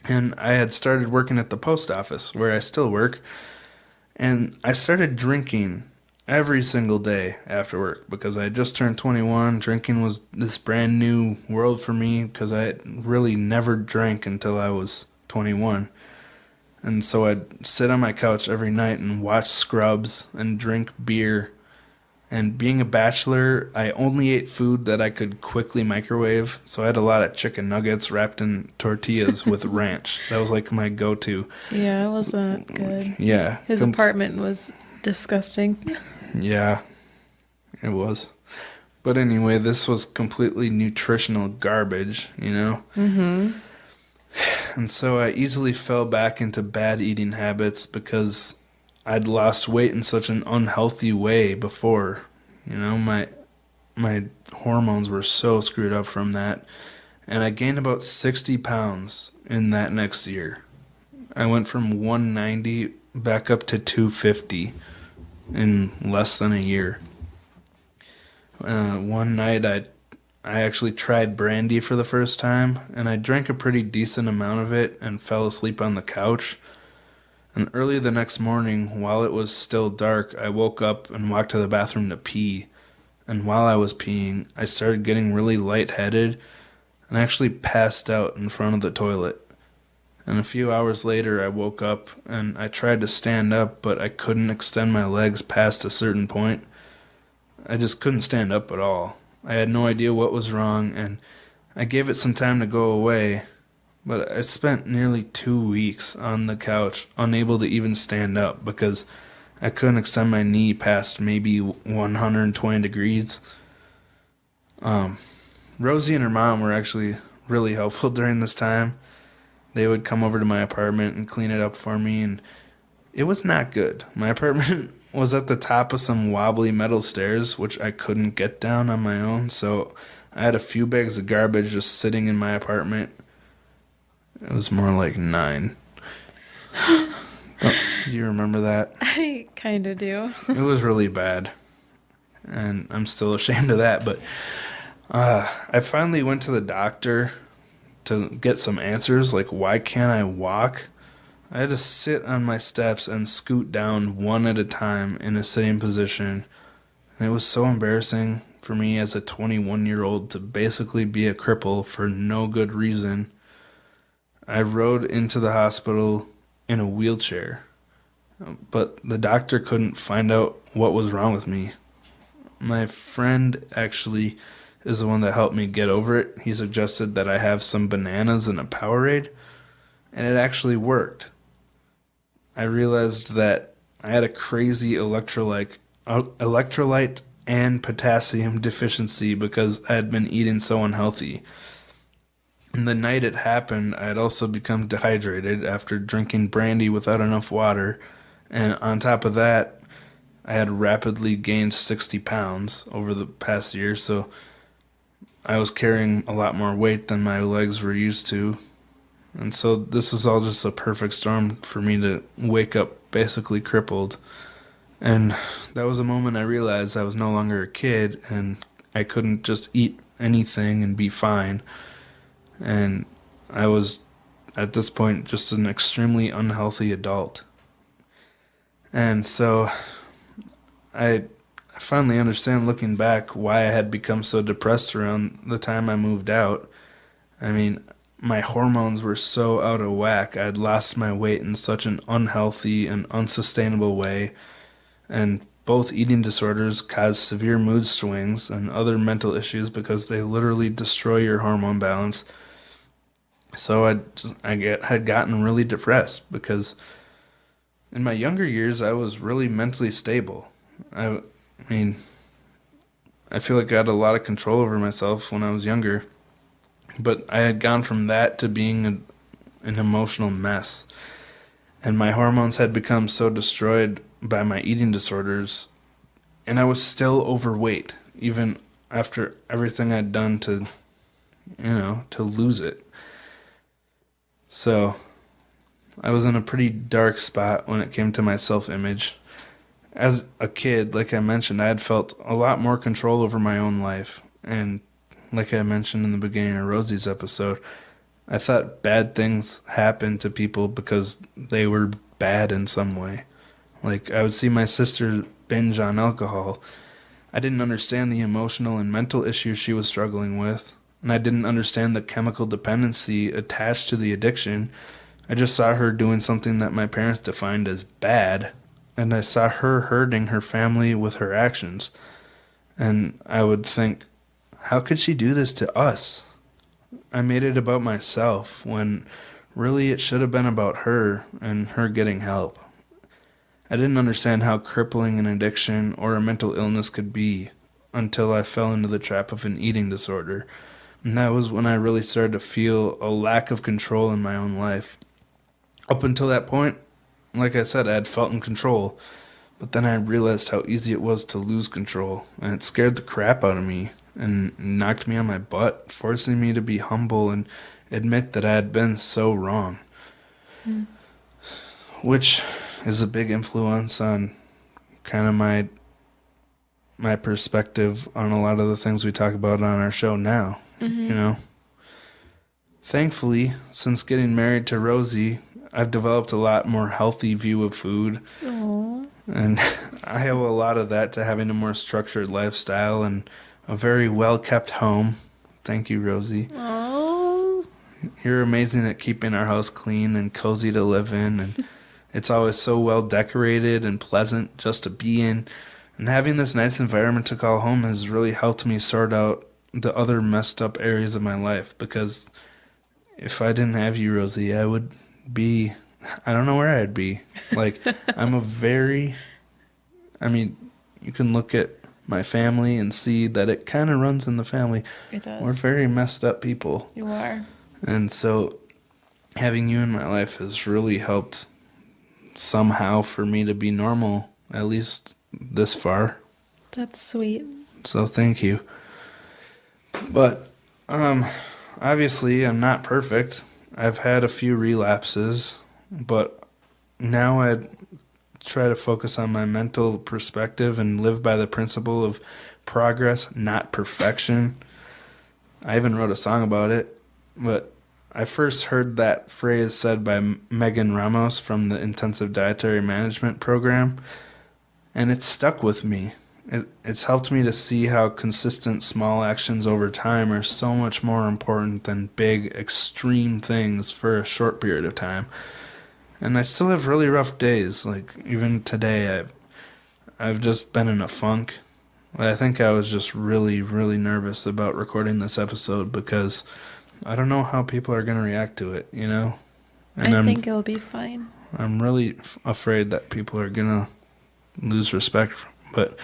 And I had started working at the post office, where I still work. And I started drinking every single day after work because I had just turned 21. Drinking was this brand new world for me because I had really never drank until I was 21. And so I'd sit on my couch every night and watch Scrubs and drink beer. And being a bachelor, I only ate food that I could quickly microwave. So I had a lot of chicken nuggets wrapped in tortillas with ranch. That was like my go-to. Yeah, it wasn't good. Yeah. His apartment was disgusting. Yeah, it was. But anyway, this was completely nutritional garbage, you know? Mm-hmm. And so I easily fell back into bad eating habits because I'd lost weight in such an unhealthy way before. You know, my hormones were so screwed up from that. And I gained about 60 pounds in that next year. I went from 190 back up to 250 in less than a year. One night I actually tried brandy for the first time, and I drank a pretty decent amount of it and fell asleep on the couch. And early the next morning, while it was still dark, I woke up and walked to the bathroom to pee. And while I was peeing, I started getting really lightheaded and actually passed out in front of the toilet. And a few hours later, I woke up and I tried to stand up, but I couldn't extend my legs past a certain point. I just couldn't stand up at all. I had no idea what was wrong, and I gave it some time to go away. But I spent nearly 2 weeks on the couch, unable to even stand up because I couldn't extend my knee past maybe 120 degrees. Rosie and her mom were actually really helpful during this time. They would come over to my apartment and clean it up for me, and it was not good. My apartment was at the top of some wobbly metal stairs, which I couldn't get down on my own, so I had a few bags of garbage just sitting in my apartment. It was more like 9. Do you remember that? I kind of do. It was really bad, and I'm still ashamed of that, but I finally went to the doctor to get some answers, like why can't I walk? I had to sit on my steps and scoot down one at a time in a sitting position, and it was so embarrassing for me as a 21-year-old to basically be a cripple for no good reason. I rode into the hospital in a wheelchair, but the doctor couldn't find out what was wrong with me. My friend actually is the one that helped me get over it. He suggested that I have some bananas and a Powerade, and it actually worked. I realized that I had a crazy electrolyte and potassium deficiency because I had been eating so unhealthy. And the night it happened, I had also become dehydrated after drinking brandy without enough water. And on top of that, I had rapidly gained 60 pounds over the past year, so I was carrying a lot more weight than my legs were used to. And so this was all just a perfect storm for me to wake up basically crippled. And that was a moment I realized I was no longer a kid and I couldn't just eat anything and be fine. And I was, at this point, just an extremely unhealthy adult. And so I finally understand, looking back, why I had become so depressed around the time I moved out. I mean, my hormones were so out of whack. I had lost my weight in such an unhealthy and unsustainable way. And both eating disorders cause severe mood swings and other mental issues because they literally destroy your hormone balance. So had gotten really depressed because in my younger years I was really mentally stable. I mean, I feel like I had a lot of control over myself when I was younger, but I had gone from that to being an emotional mess. And my hormones had become so destroyed by my eating disorders, and I was still overweight, even after everything I'd done to lose it. So I was in a pretty dark spot when it came to my self-image. As a kid, like I mentioned, I had felt a lot more control over my own life. And like I mentioned in the beginning of Rosie's episode, I thought bad things happened to people because they were bad in some way. Like, I would see my sister binge on alcohol. I didn't understand the emotional and mental issues she was struggling with, and I didn't understand the chemical dependency attached to the addiction. I just saw her doing something that my parents defined as bad, and I saw her hurting her family with her actions. And I would think, how could she do this to us? I made it about myself when really it should have been about her and her getting help. I didn't understand how crippling an addiction or a mental illness could be until I fell into the trap of an eating disorder. And that was when I really started to feel a lack of control in my own life. Up until that point, like I said, I had felt in control. But then I realized how easy it was to lose control. And it scared the crap out of me and knocked me on my butt, forcing me to be humble and admit that I had been so wrong. Which is a big influence on kind of my perspective on a lot of the things we talk about on our show now. Thankfully, since getting married to Rosie, I've developed a lot more healthy view of food. Aww. And I owe a lot of that to having a more structured lifestyle and a very well-kept home. Thank you, Rosie. Aww. You're amazing at keeping our house clean and cozy to live in, and it's always so well decorated and pleasant just to be in. And having this nice environment to call home has really helped me sort out the other messed up areas of my life, because if I didn't have you, Rosie, I would be, I don't know where I'd be. Like, you can look at my family and see that it kind of runs in the family. It does. We're very messed up people. You are. And so having you in my life has really helped somehow for me to be normal, at least this far. That's sweet. So thank you. But obviously I'm not perfect. I've had a few relapses, but now I try to focus on my mental perspective and live by the principle of progress, not perfection. I even wrote a song about it, but I first heard that phrase said by Megan Ramos from the Intensive Dietary Management Program, and it's stuck with me. It's helped me to see how consistent small actions over time are so much more important than big, extreme things for a short period of time. And I still have really rough days. Like, even today, I've just been in a funk. I think I was just really, really nervous about recording this episode because I don't know how people are going to react to it, you know? And I think it'll be fine. I'm really afraid that people are going to lose respect, but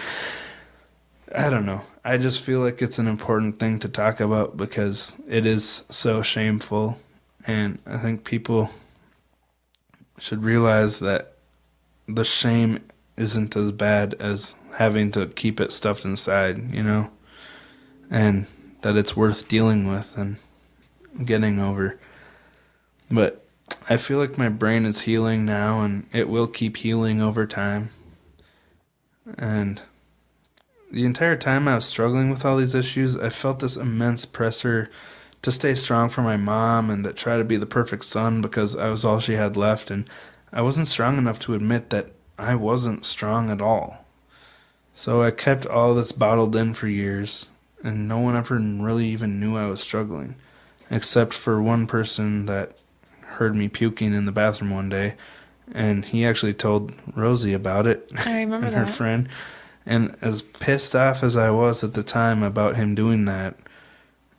I don't know. I just feel like it's an important thing to talk about because it is so shameful, and I think people should realize that the shame isn't as bad as having to keep it stuffed inside, you know? And that it's worth dealing with and getting over. But I feel like my brain is healing now, and it will keep healing over time. And the entire time I was struggling with all these issues, I felt this immense pressure to stay strong for my mom and to try to be the perfect son because I was all she had left, and I wasn't strong enough to admit that I wasn't strong at all. So I kept all this bottled in for years, and no one ever really even knew I was struggling, except for one person that heard me puking in the bathroom one day, and he actually told Rosie about it. I remember and her that. friend. And as pissed off as I was at the time about him doing that,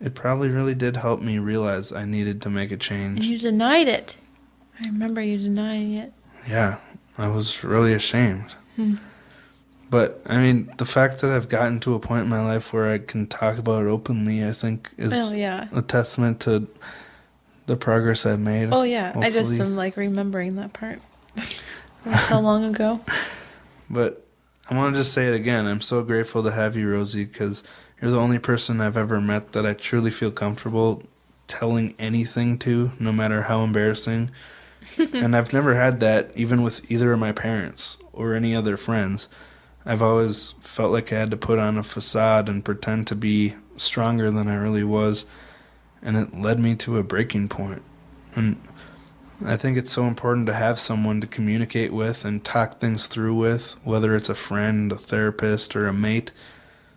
it probably really did help me realize I needed to make a And change. you denied it. I remember you denying it. Yeah, I was really ashamed. Hmm. But, I mean, the fact that I've gotten to a point in my life where I can talk about it openly, I think, is Oh, yeah. a testament to the progress I've made. Oh, yeah. I just hopefully. am, like, remembering that part. It was so long ago. But I want to just say it again. I'm so grateful to have you, Rosie, because you're the only person I've ever met that I truly feel comfortable telling anything to, no matter how embarrassing. And I've never had that even with either of my parents or any other friends. I've always felt like I had to put on a facade and pretend to be stronger than I really was, and it led me to a breaking point. And I think it's so important to have someone to communicate with and talk things through with, whether it's a friend, a therapist, or a mate.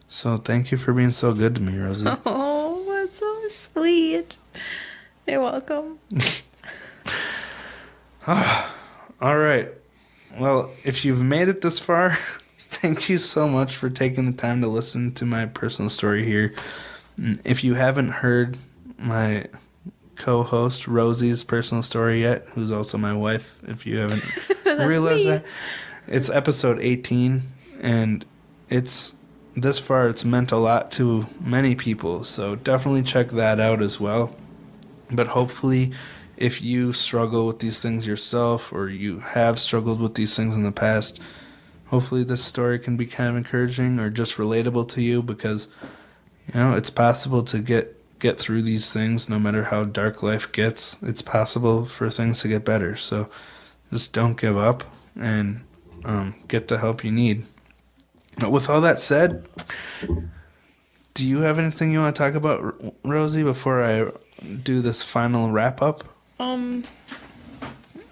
So thank you for being so good to me, Rosie. Oh, that's so sweet. You're welcome. All right. Well, if you've made it this far, thank you so much for taking the time to listen to my personal story here. If you haven't heard my co-host Rosie's personal story yet, who's also my wife, if you haven't realized me. that, it's episode 18, and it's this far it's meant a lot to many people, so definitely check that out as well. But hopefully, if you struggle with these things yourself, or you have struggled with these things in the past, hopefully this story can be kind of encouraging or just relatable to you, because it's possible to get through these things no matter how dark life gets. It's possible for things to get better. So just don't give up and get the help you need. But with all that said, do you have anything you want to talk about, Rosie, before I do this final wrap up?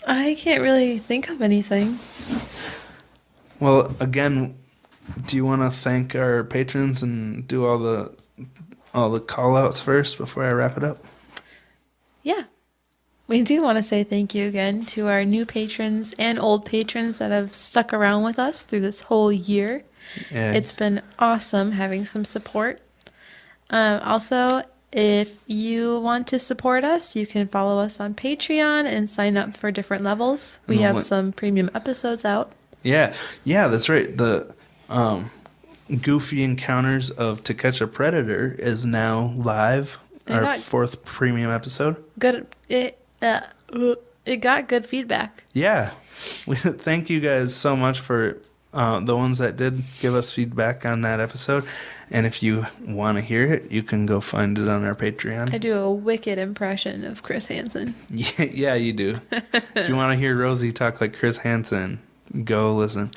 I can't really think of anything. Well, again, do you want to thank our patrons and do all the call outs first before I wrap it up? Yeah. We do want to say thank you again to our new patrons and old patrons that have stuck around with us through this whole year. Yeah. It's been awesome having some support. Also, if you want to support us, you can follow us on Patreon and sign up for different levels. We have some premium episodes out. Yeah, that's right. The Goofy Encounters of To Catch a Predator is now live. Our 4th premium episode. It got good feedback. Yeah, thank you guys so much for the ones that did give us feedback on that episode. And if you want to hear it, you can go find it on our Patreon. I do a wicked impression of Chris Hansen. Yeah, you do. If you want to hear Rosie talk like Chris Hansen, go listen.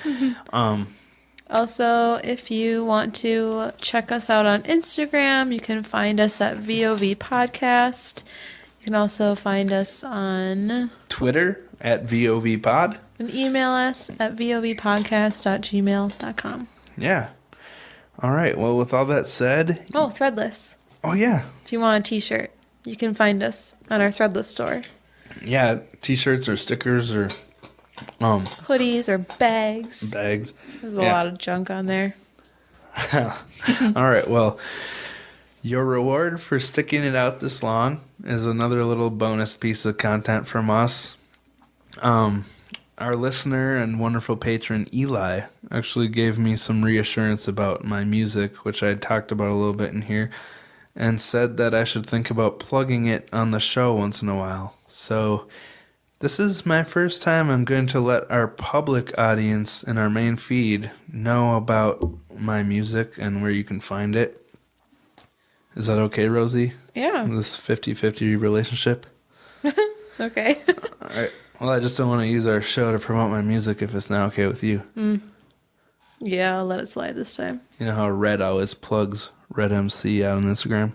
Also, if you want to check us out on Instagram, you can find us at VoV Podcast. You can also find us on Twitter at VoV Pod. And email us at vovpodcast@gmail.com. Yeah. All right. Well, with all that said... Oh, Threadless. Oh, yeah. If you want a t-shirt, you can find us on our Threadless store. Yeah, t-shirts or stickers or... hoodies or bags. Bags. There's a lot of junk on there. All right. Well, your reward for sticking it out this long is another little bonus piece of content from us. Our listener and wonderful patron Eli actually gave me some reassurance about my music, which I talked about a little bit in here, and said that I should think about plugging it on the show once in a while. So This is my first time I'm going to let our public audience in our main feed know about my music and where you can find it. Is that okay, Rosie? Yeah. This 50-50 relationship? Okay. All right. Well, I just don't want to use our show to promote my music if it's not okay with you. Yeah, I'll let it slide this time. You know how Red always plugs Red MC out on Instagram?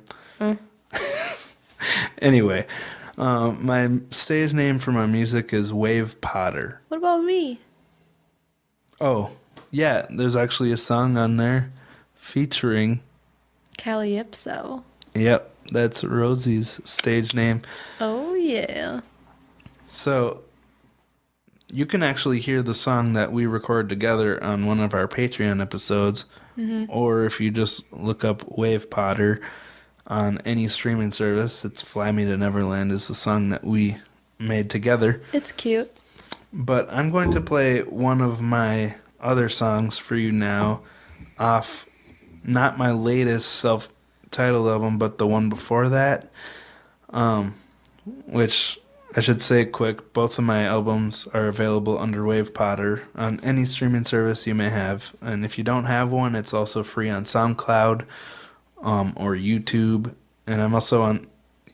Anyway, my stage name for my music is Wave Potter. What about me? Oh, yeah, there's actually a song on there featuring... Calypso. Yep, that's Rosie's stage name. Oh, yeah. So, you can actually hear the song that we record together on one of our Patreon episodes, or if you just look up Wave Potter on any streaming service, it's Fly Me to Neverland is the song that we made together. It's cute. But I'm going to play one of my other songs for you now off not my latest self-titled album, but the one before that, which I should say quick, both of my albums are available under Wave Potter on any streaming service you may have. And if you don't have one, it's also free on SoundCloud or YouTube. And I'm also on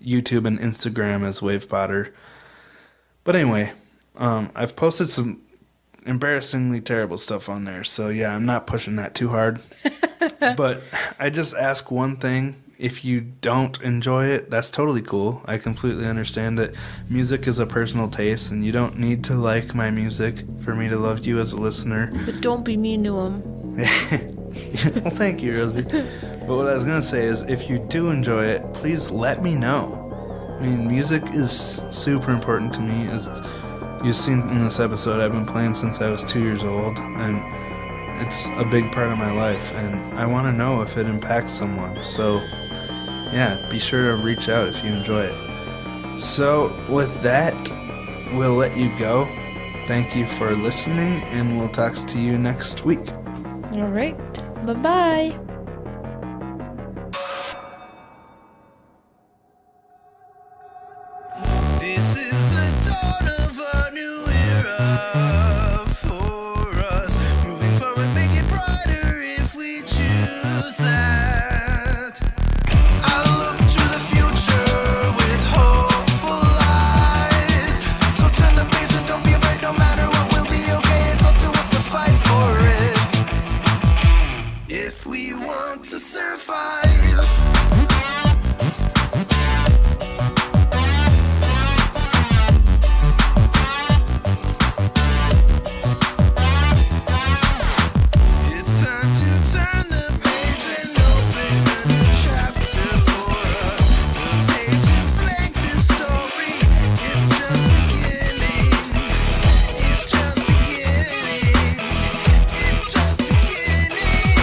YouTube and Instagram as Wave Potter. But anyway, I've posted some embarrassingly terrible stuff on there. So yeah, I'm not pushing that too hard. But I just ask one thing. If you don't enjoy it, that's totally cool. I completely understand that music is a personal taste, and you don't need to like my music for me to love you as a listener. But don't be mean to him. Well, thank you, Rosie. But what I was going to say is, if you do enjoy it, please let me know. I mean, music is super important to me. As you've seen in this episode, I've been playing since I was 2 years old, and it's a big part of my life, and I want to know if it impacts someone. So, yeah, be sure to reach out if you enjoy it. So, with that, we'll let you go. Thank you for listening, and we'll talk to you next week. All right. Bye-bye. This is the dawn of a new era for us. Moving forward, make it brighter if we choose that. I look to the future with hopeful eyes. So turn the page and don't be afraid, no matter what, we'll be okay. It's up to us to fight for it. If we want to survive. It's time to turn the page and open a new chapter for us. The page is blank, this story, it's just beginning. It's just beginning. It's just beginning.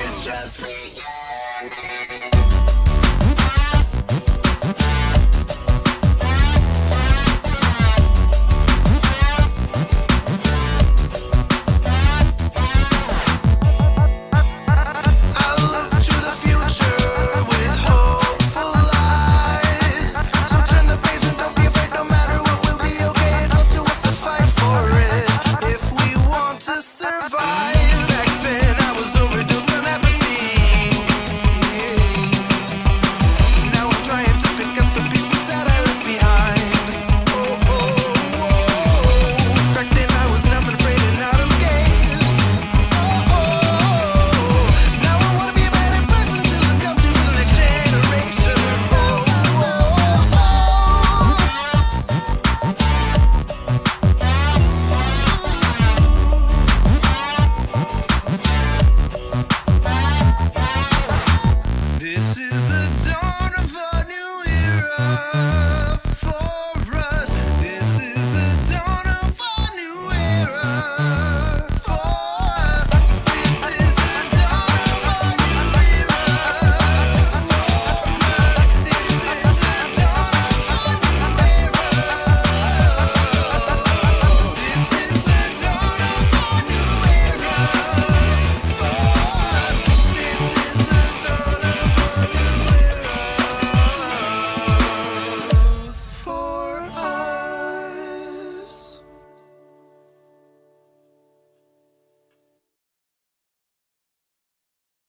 It's just beginning. I look to the future with hopeful eyes. So turn the page and don't be afraid, no matter what, we'll be okay. It's up to us to fight for it if we want to survive. Back then I was overdosed on apathy. Now I'm trying to pick up the pieces that I left behind. Oh, oh, oh. Back then I was numb and afraid and not unscathed. Oh, oh. Now I wanna be a better person to look up to for the next generation. Oh, oh, oh. This is the dawn of a new era.